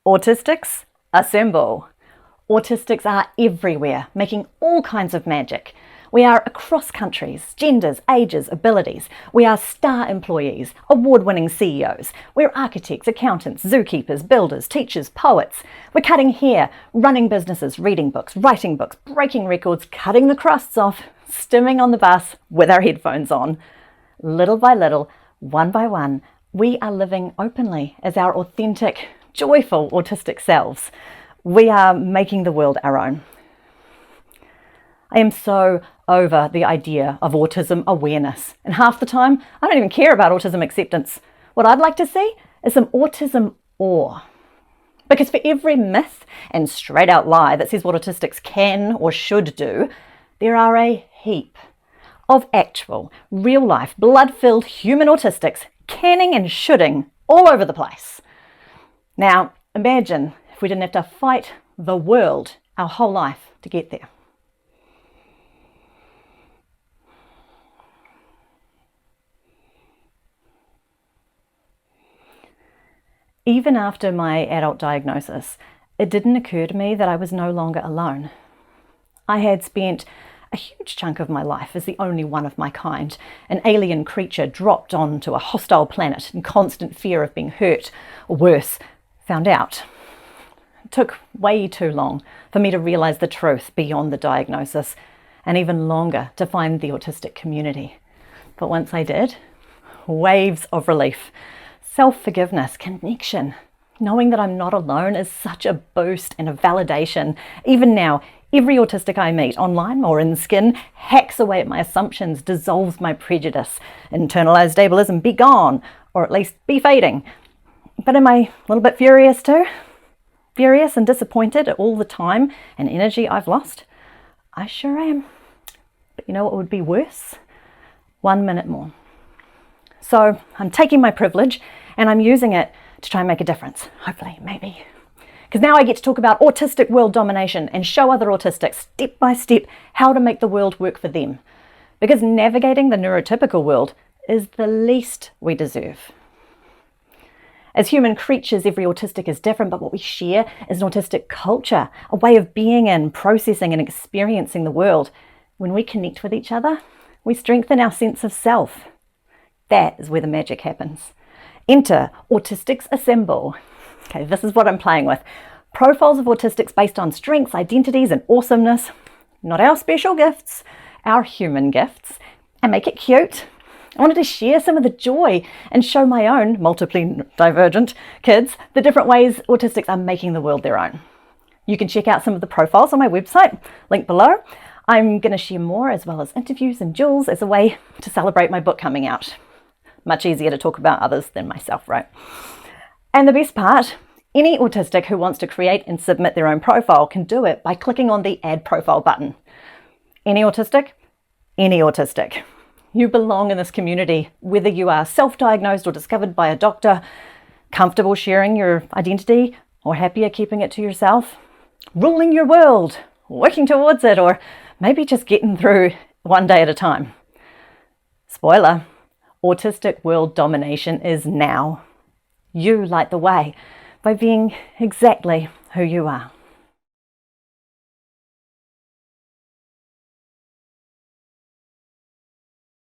Autistics Assemble. Autistics are everywhere, making all kinds of magic. We are across countries, genders, ages, abilities. We are star employees, award-winning CEOs. We're architects, accountants, zookeepers, builders, teachers, poets. We're cutting hair, running businesses, reading books, writing books, breaking records, cutting the crusts off, stimming on the bus with our headphones on. Little by little, one by one, we are living openly as our authentic, joyful autistic selves. We are making the world our own. I am so over the idea of autism awareness, and half the time I don't even care about autism acceptance. What I'd like to see is some autism awe. Because for every myth and straight out lie that says what autistics can or should do, there are a heap of actual, real life, blood-filled human autistics canning and shoulding all over the place. Now, imagine if we didn't have to fight the world our whole life to get there. Even after my adult diagnosis, it didn't occur to me that I was no longer alone. I had spent a huge chunk of my life as the only one of my kind, an alien creature dropped onto a hostile planet in constant fear of being hurt, or worse, found out. It took way too long for me to realize the truth beyond the diagnosis, and even longer to find the autistic community. But once I did, waves of relief. Self-forgiveness, connection, knowing that I'm not alone is such a boost and a validation. Even now, every autistic I meet, online or in skin, hacks away at my assumptions, dissolves my prejudice. Internalized ableism, be gone, or at least be fading. But am I a little bit furious too? Furious and disappointed at all the time and energy I've lost? I sure am. But you know what would be worse? 1 minute more. So I'm taking my privilege and I'm using it to try and make a difference, hopefully, maybe. Because now I get to talk about Autistic World Domination and show other autistics step by step how to make the world work for them. Because navigating the neurotypical world is the least we deserve. As human creatures, every autistic is different, but what we share is an autistic culture, a way of being in, processing and experiencing the world. When we connect with each other, we strengthen our sense of self. That is where the magic happens. Enter Autistics Assemble. Okay, this is what I'm playing with. Profiles of autistics based on strengths, identities, and awesomeness. Not our special gifts, our human gifts. And make it cute. I wanted to share some of the joy and show my own, multiply divergent kids, the different ways autistics are making the world their own. You can check out some of the profiles on my website, link below. I'm going to share more as well as interviews and jewels as a way to celebrate my book coming out. Much easier to talk about others than myself, right? And the best part, any autistic who wants to create and submit their own profile can do it by clicking on the Add Profile button. Any autistic? Any autistic. You belong in this community, whether you are self-diagnosed or discovered by a doctor, comfortable sharing your identity, or happier keeping it to yourself, ruling your world, working towards it, or maybe just getting through one day at a time. Spoiler. Autistic World Domination is now. You light the way by being exactly who you are.